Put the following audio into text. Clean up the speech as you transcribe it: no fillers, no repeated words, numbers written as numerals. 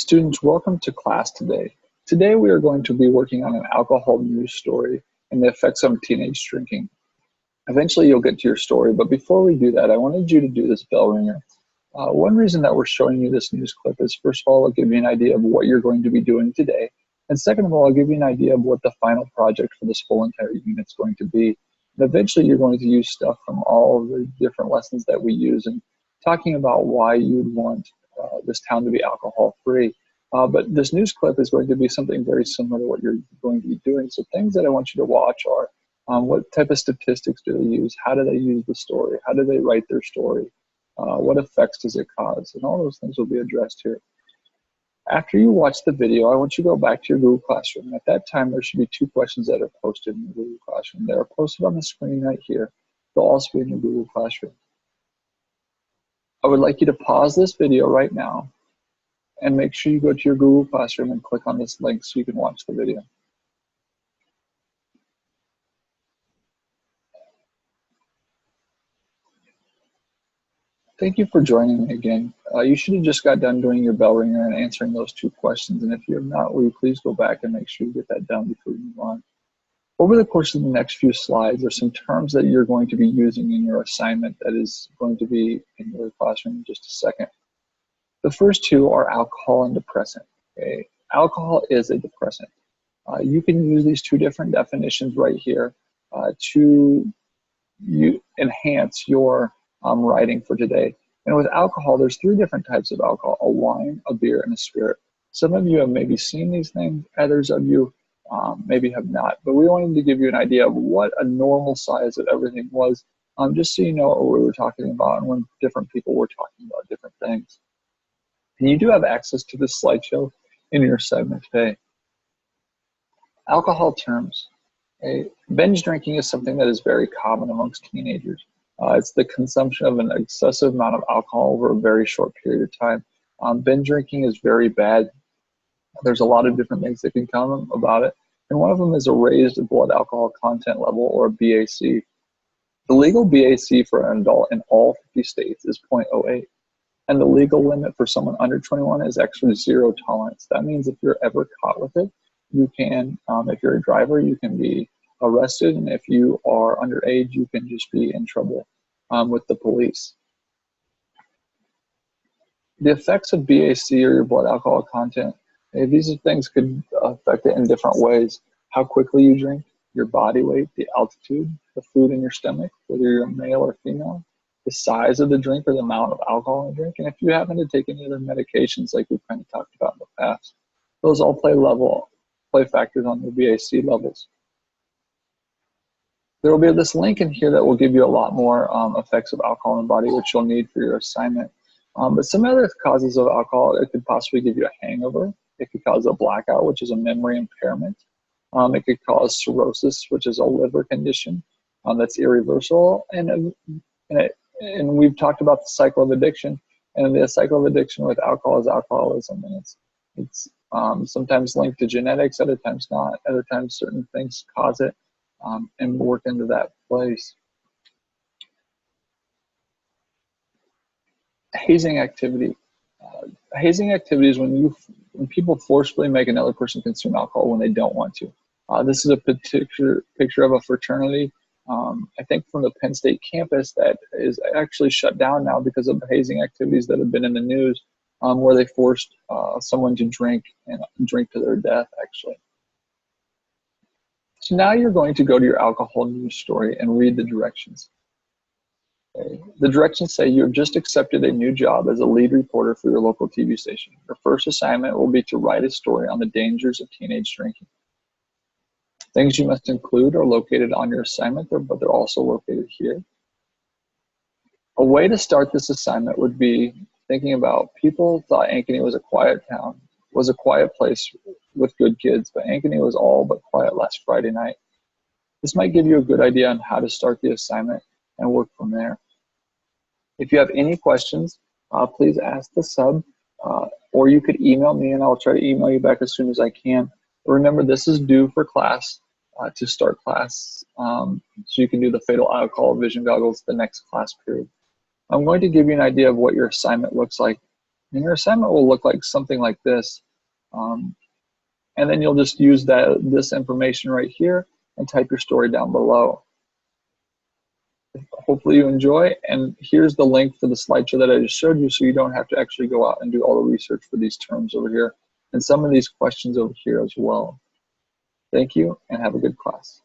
Students, welcome to class today. Today we are going to be working on an alcohol news story and the effects of teenage drinking. Eventually you'll get to your story, but before we do that, I wanted you to do this bell ringer. One reason that we're showing you this news clip is, first of all, I'll give you an idea of what you're going to be doing today. And second of all, I'll give you an idea of what the final project for this full entire unit is going to be. And eventually you're going to use stuff from all of the different lessons that we use and talking about why you would want this town to be alcohol free. But this news clip is going to be something very similar to what you're going to be doing. So things that I want you to watch are what type of statistics do they use? How do they use the story? How do they write their story? What effects does it cause? And all those things will be addressed here. After you watch the video, I want you to go back to your Google Classroom. At that time, there should be 2 questions that are posted in the Google Classroom. They are posted on the screen right here. They'll also be in your Google Classroom. I would like you to pause this video right now and make sure you go to your Google Classroom and click on this link so you can watch the video. Thank you for joining me again. You should have just got done doing your bell ringer and answering those 2 questions. And if you have not, will you please go back and make sure you get that done before you move on. Over the course of the next few slides, there's some terms that you're going to be using in your assignment that is going to be in your classroom in just a second. The first 2 are alcohol and depressant. Okay? Alcohol is a depressant. You can use these 2 different definitions right here to enhance your writing for today. And with alcohol, there's 3 different types of alcohol: a wine, a beer, and a spirit. Some of you have maybe seen these things, others of you maybe have not. But we wanted to give you an idea of what a normal size of everything was, just so you know what we were talking about and when different people were talking about different things. And you do have access to this slideshow in your assignment today. Alcohol terms. Binge drinking is something that is very common amongst teenagers. It's the consumption of an excessive amount of alcohol over a very short period of time. Binge drinking is very bad. There's a lot of different things that can come about it. And one of them is a raised blood alcohol content level, or BAC. The legal BAC for an adult in all 50 states is 0.08. And the legal limit for someone under 21 is actually 0 tolerance. That means if you're ever caught with it, you can, if you're a driver, you can be arrested. And if you are underage, you can just be in trouble with the police. The effects of BAC, or your blood alcohol content, these things could affect it in different ways. How quickly you drink, your body weight, the altitude, the food in your stomach, whether you're male or female, the size of the drink or the amount of alcohol in the drink, and if you happen to take any other medications like we've kind of talked about in the past. Those all play factors on the BAC levels. There will be this link in here that will give you a lot more effects of alcohol in the body, which you'll need for your assignment. But some other causes of alcohol, it could possibly give you a hangover. It could cause a blackout, which is a memory impairment. It could cause cirrhosis, which is a liver condition that's irreversible. And we've talked about the cycle of addiction. And the cycle of addiction with alcohol is alcoholism. And it's sometimes linked to genetics, other times not. Other times certain things cause it and work into that place. Hazing activity. Hazing activity is when people forcefully make another person consume alcohol when they don't want to. This is a particular picture of a fraternity, I think from the Penn State campus, that is actually shut down now because of the hazing activities that have been in the news, where they forced someone to drink to their death, actually. So now you're going to go to your alcohol news story and read the directions. Okay. The directions say you have just accepted a new job as a lead reporter for your local TV station. Your first assignment will be to write a story on the dangers of teenage drinking. Things you must include are located on your assignment, but they're also located here. A way to start this assignment would be thinking about people thought Ankeny was a quiet town, was a quiet place with good kids, but Ankeny was all but quiet last Friday night. This might give you a good idea on how to start the assignment and work from there. If you have any questions, please ask the sub, or you could email me and I'll try to email you back as soon as I can. But remember, this is due for class, to start class, so you can do the fatal alcohol vision goggles the next class period. I'm going to give you an idea of what your assignment looks like. And your assignment will look like something like this. And then you'll just use this information right here and type your story down below. Hopefully you enjoy, and here's the link for the slideshow that I just showed you, so you don't have to actually go out and do all the research for these terms over here and some of these questions over here as well. Thank you, and have a good class.